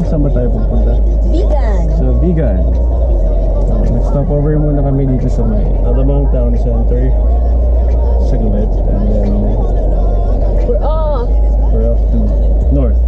saan ba tayo pupunta? Vigan. So, Vigan. Nag-stop over muna kami dito sa may Alamang Town Center. Saglit. And then We're off. we're off to North.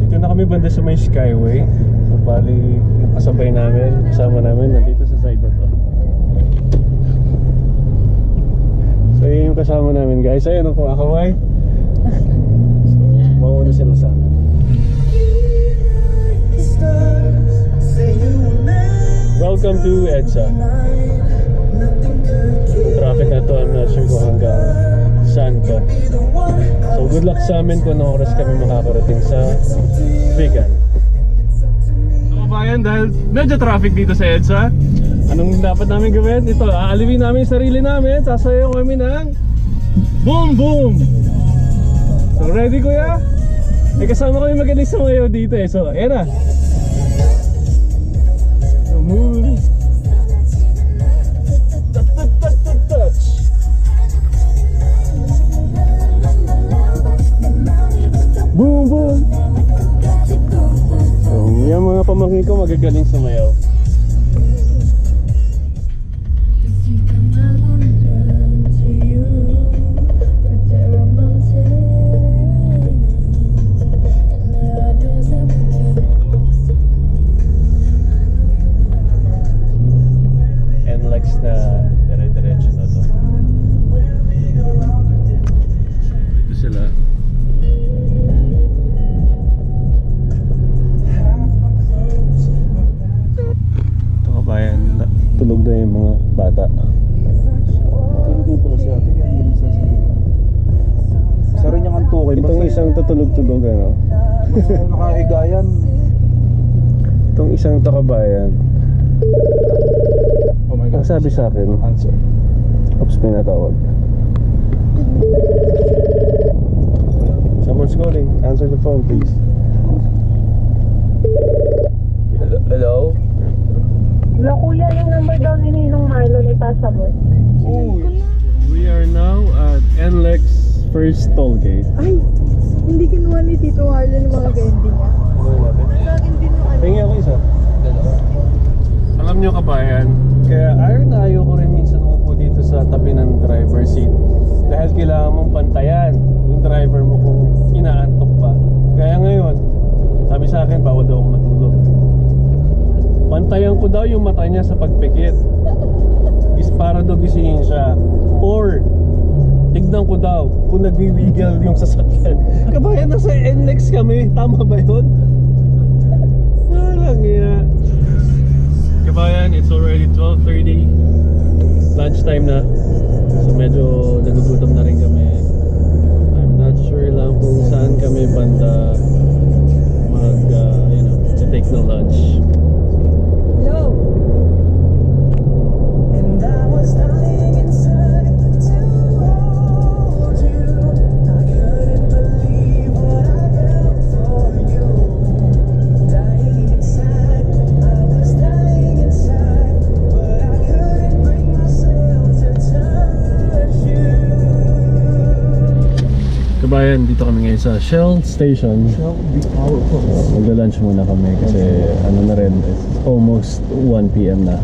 Dito na kami banda sa may Skyway. So bali yung kasabay namin, kasama namin nandito sa side na to. So yun yung kasama namin guys. Ayun ako, akaway. Mauna sila sa amin. Welcome to EDSA. Traffic na to, I'm not sure kung hanggang saan to. So good luck sa amin kung anong oras kami makakarating sa Vigan. So kabayan, dahil medyo traffic dito sa EDSA, anong dapat namin gawin? Ito, aalipin namin yung sarili namin, sasayaw kami ng boom boom. So ready kuya? May kasama kami magaling sumayaw dito eh. So ayan na. So move. Boom boom. So yung mga pamangkin ko magagaling sumayaw. Na dire-diretso na to. Ito sila. Ito kabayan, tulog na yung mga bata. Tulog din pala siya. Isa rin yung antukin. Itong isang tutulog-tulog ano. Nakahiga yan. Itong isang to kabayan. Oh my God. Ang sabi sa akin, Answer. oops, may natawag. Someone's calling. Answer the phone, please. Hello? Wala kuya, yung number daw ni Ninong Marlon ipasa mo. We are now at NLEX first toll gate. Ay, hindi kinuha ni Tito Marlon yung mga candy niya. Sa akin din yung ano. Tingin ako isa. Alam nyo kabayan, kaya ayaw ko rin minsan umupo dito sa tabi ng driver seat. Dahil kailangan mong pantayan yung driver mo kung inaantok pa. Kaya ngayon, sabi sa akin, bawal daw ako matulog. Pantayan ko daw yung mata niya sa pagpikit. Is para daw gisingin siya. Or, tignan ko daw kung nagwiwiggle yung sasakyan. Kabayan, nasa NLEX kami. Tama ba yun? Walang iya. Kabayan, it's already 12:30. Lunchtime na. So medyo nagugutom na rin kami. I'm not sure lang kung saan kami banda take no lunch. Hello. And I was dying inside to hold you. I couldn't believe what I felt for you. Dying inside, I was dying inside, but I couldn't bring myself to touch you. Kabayan, dito kami ngayon sa Shell Station. Magla-lunch muna kami kasi ano na rin, it's almost 1 PM na.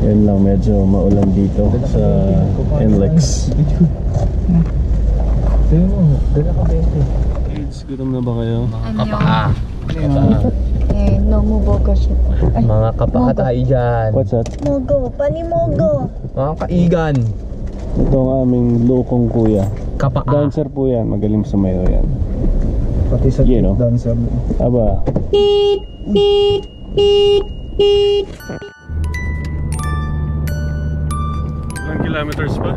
Yan lang, medyo maulan dito sa NLEX. Kids, gutom na ba kayo? Kapaka. Eh, no mo bogo siya. Mga kapaka tayo dyan. What's that? Mogo, panimogo. Mga kaigan. Ito ang aming lokong kuya. Kapaka. Dancer po yan, magaling sumayo yan. Pati sa You know. dancer. Aba. kilometers pa?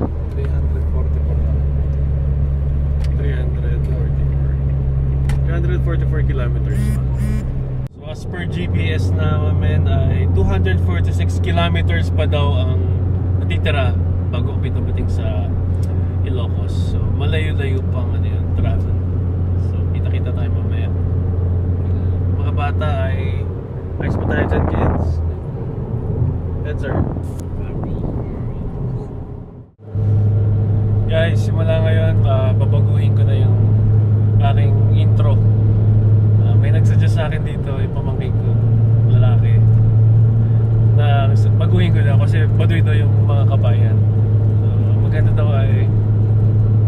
344 kilometers pa. So as per GPS namin ay 246 kilometers pa daw ang natitira bago pinapating sa Ilocos. So malayo-layo pang ano yun, travel. So kita-kita tayo mamaya. Mga bata ay ayos pa tayo dyan, kids. Yes, sir. Guys, simula ngayon, babaguhin ko na yung aking intro. May nagsuggest sa akin dito, yung pamangkin ko, lalaki, na baguhin ko na kasi baduy daw yung mga kabayan. Maganda daw ay,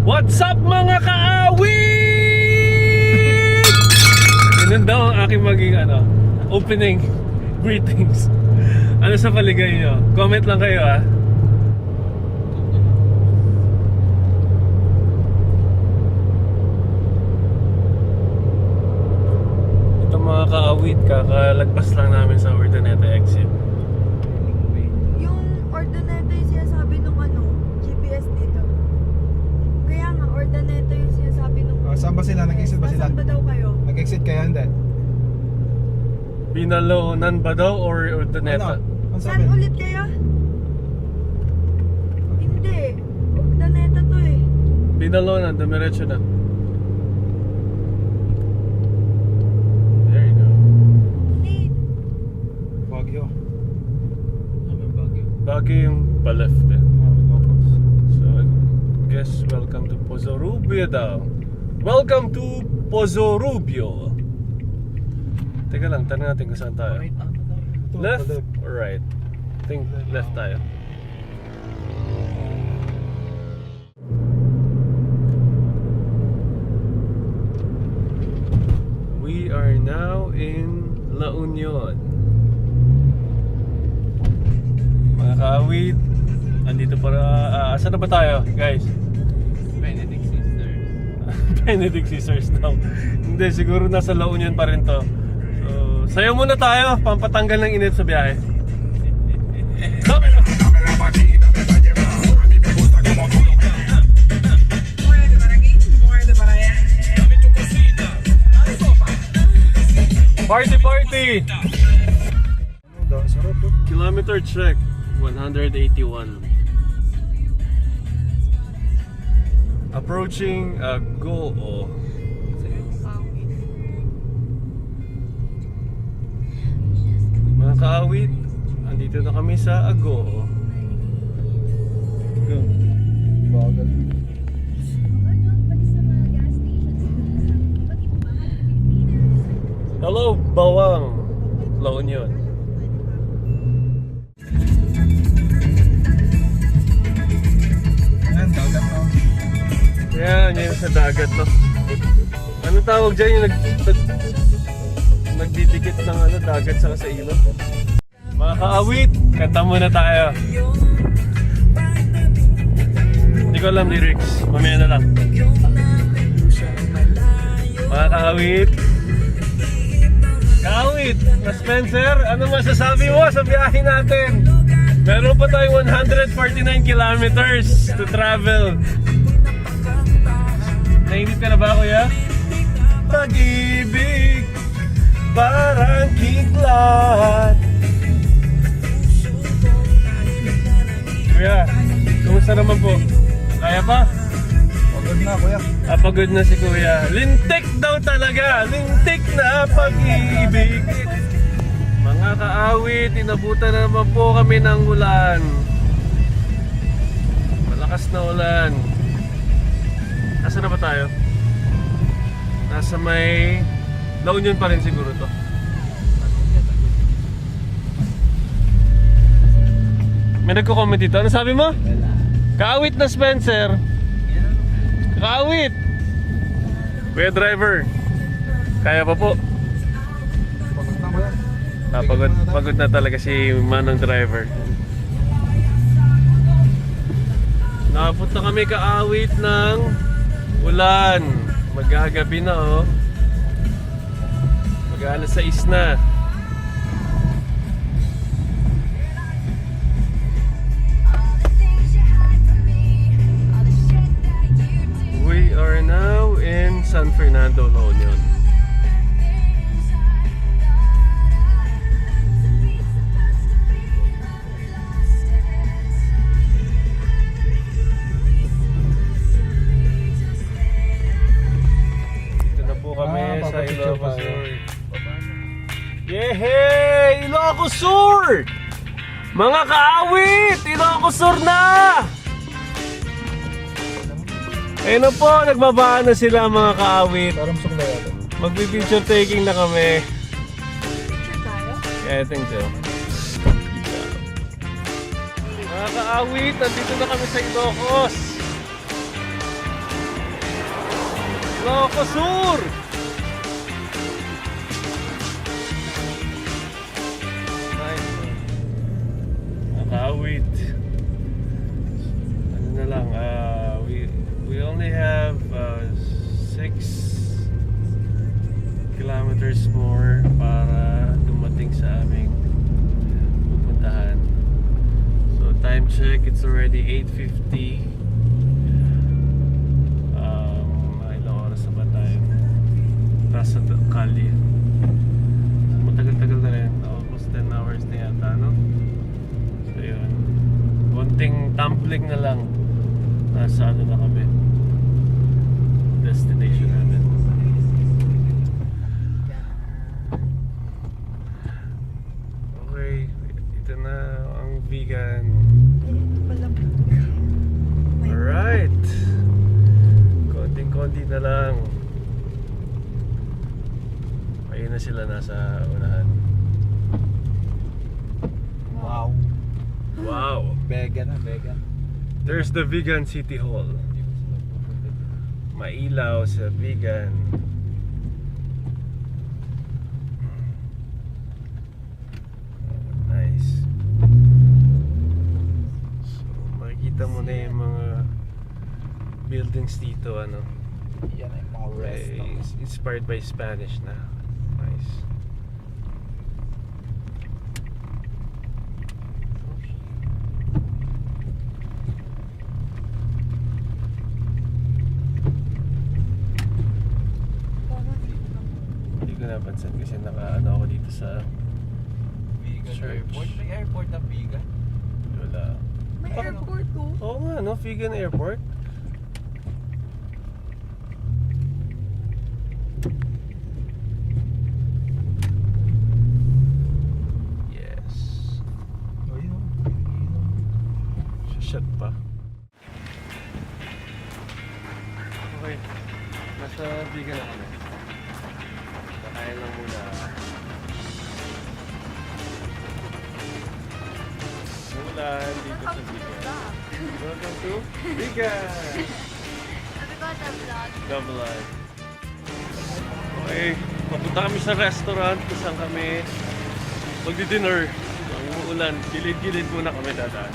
what's up mga kaawit? Ganun daw ang aking maging opening greetings. Ano sa paligay nyo? Comment lang kayo ah. Mga kaawit, kakalagpas lang namin sa Ordoneta exit. Yung Ordoneta yung sinasabi nung GPS dito. Kaya nga, Ordoneta yung sinasabi nung... Saan ba sila? Nag-exit ba sila? Saan ba daw kayo? Nag-exit kayo, hindi? Binalonan ba daw or Ordoneta? Ano Saan ulit kayo? Hindi. Ordoneta to eh. Binalonan, dumiretso na. Bagyo yung pa-left eh. So I guess welcome to Pozo Rubio daw. Welcome to Pozo Rubio. Teka lang, tanong natin kung saan tayo. Left or right? I think left tayo. We are now in La Union. Mga kaawit, andito para, saan na ba tayo guys? Benedict Sisters. Benedict Sisters daw. Hindi, siguro nasa La Union pa rin to. So, sayo muna tayo, pampatanggal ng init sa biyahe. Party party! Kilometer check 181. Approaching Go. Mga kaawit, andito na kami sa Go. Go. Bagal. Hello, Bawang, La Union. Yan, dagat na. Yan, yun sa dagat no. Anong tawag dyan yung nagdidikit ng dagat sa ilog? Mga kaawit, kanta muna tayo. Hindi ko alam lyrics, mamaya na lang. Mga kaawit, na Spencer, ano masasabi mo sa biyahe natin? Meron pa tayong 149 kilometers to travel. Nainit ka na ba, kuya? Pag-ibig, parang kidlat. Kuya, kumusta naman po? Kaya pa? Pagod na, kuya. Pagod na si kuya. Lintik daw talaga. Lintik na pag-ibig. Mga kaawit, inabutan na naman po kami ng ulan. Malakas na ulan. Nasaan na ba tayo? Nasa may La Union pa rin siguro to. May nagko-comment dito. Ano sabi mo? Kaawit na Spencer. Kaawit. Kuya driver, kaya pa po? Pagod na, kuya. Pagod na talaga si manong driver. Nakapunta kami kaawit ng ulan. Maghagabi na oh. Mag-alas 6 na. Sur! Mga kaawit! Ilocos Sur na! Ayun na po, nagbabaan na sila mga kaawit. Parang sok na yata. Magpipicture taking na kami. Picture tayo? Yeah, I think so. Mga kaawit, nandito na kami sa Ilocos. Ilocos Sur! Nice. Mga kaawit. Ano na lang, we only have 6 kilometers more para dumating sa aming pupuntahan. So time check, it's already 8:50. Ilang oras na ba tayo? Nasa Cali. Matagal-tagal na rin. Almost 10 hours na yata, no? So yun. Konting tumbling na lang. Nasa ano na kami. Destination namin. Okay, ito na ang Vigan. Alright. Konting-konti na lang. Ayun na sila nasa unahan. Wow. Wow. Vegan na, vegan. There's the Vigan City Hall. Mailaw sa Vigan. Nice. So, makikita mo na yung mga buildings dito, ano. Yan ay mga rest. Inspired by Spanish na. Nice. Hindi ko napansin kasi naka-ano ako dito sa Vegan Church. airport. May airport na vegan. wala. May airport to. Oo nga, no? Vigan Airport. Yes. Ayun. Shut pa. Okay. Nasa Vigan na kami. Kakain lang muna. Momoland dito sa Vigan. Welcome to Vigan! Sabi ko sa vlog. Gamelan. Okay, papunta kami sa restaurant kung saan kami magdi-dinner. Ang umuulan, gilid-gilid muna kami dadaan.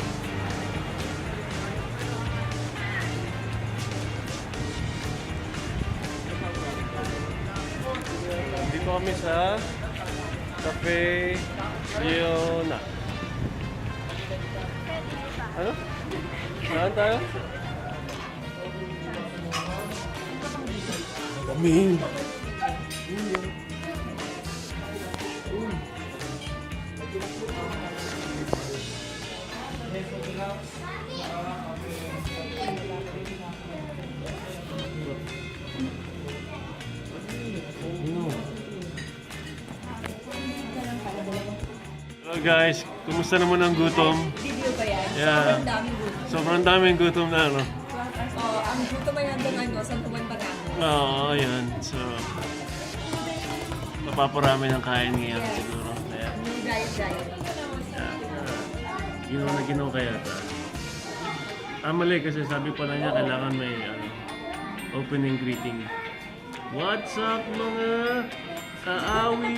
Dito kami sa Cafe Leona. Ano? Saan tayo? Kami. Hello guys, kumusta naman ang gutom? Video ba yan? Yeah. Sobrang daming gutom. Sobrang daming gutom na ano. So, ang gutom ay hanggang ano, San Juan Batangas. Oo, ayan. So, napaparami ng kain ngayon siguro. Kaya, Yung diet. ginaw na ginaw kaya ito. Mali kasi sabi pala niya kailangan may opening greeting. What's up mga kaawi?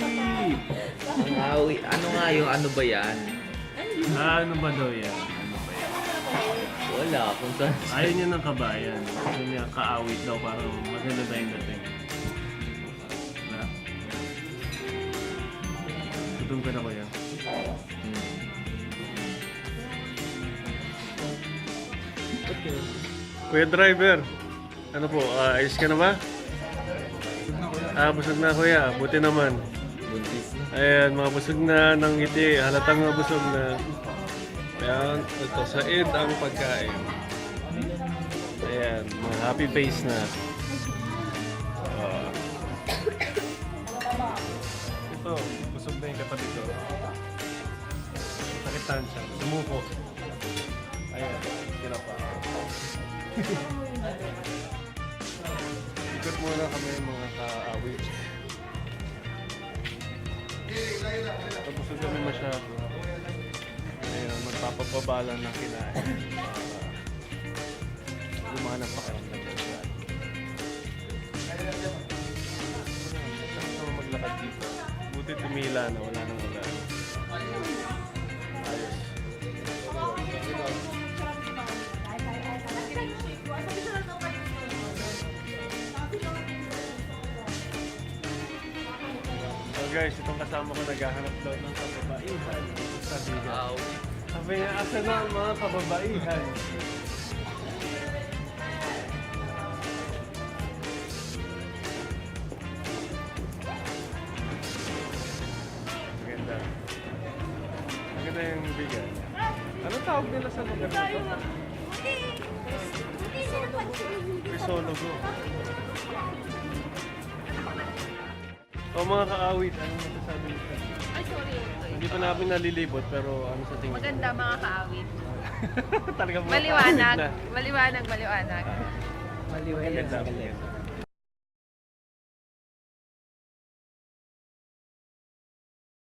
Ang awi, ano nga yung ano ba yan? Ano ba daw yan? Ano ba yan? Wala, kung saan. Ayaw niya ng kabayan. Gusto niya kaawit daw para maganda tayong dating. Na? Gutom ka na kuya. Kuya driver, ano po, ayos ka na ba? Busog na kuya, buti naman. Buntis na. Ayan, mga busog na ng ngiti, halatang mga busog na. Ayan, ito, said ang pagkain. Ayan, mga happy face na. Ito, busog na yung katabi ko. distansya. Sumuko. Ayan, kinapa. Ikot muna kami mga ka-awit. Tapos kami masyado. Ngayon, magpapabala ng kinain. Lumana pa karamdam ng siya. Masarap naman maglakad dito. Buti tumila na wala nang wala. Ayos. So guys, itong kasama ko naghahanap daw ng kababaihan sa Vigan. Sabi niya, asa na ang mga kababaihan? Maganda. Maganda yung Vigan. Anong tawag nila sa lugar na ito? Risologo. O mga ka-awit, anong masasabi niyo? Ay, sorry. Hindi pa namin nalilibot pero ano sa tingin? Maganda mga kaawit. Talaga mga Maliwanag. ka-awit na. Maliwanag, maliwanag. Maganda.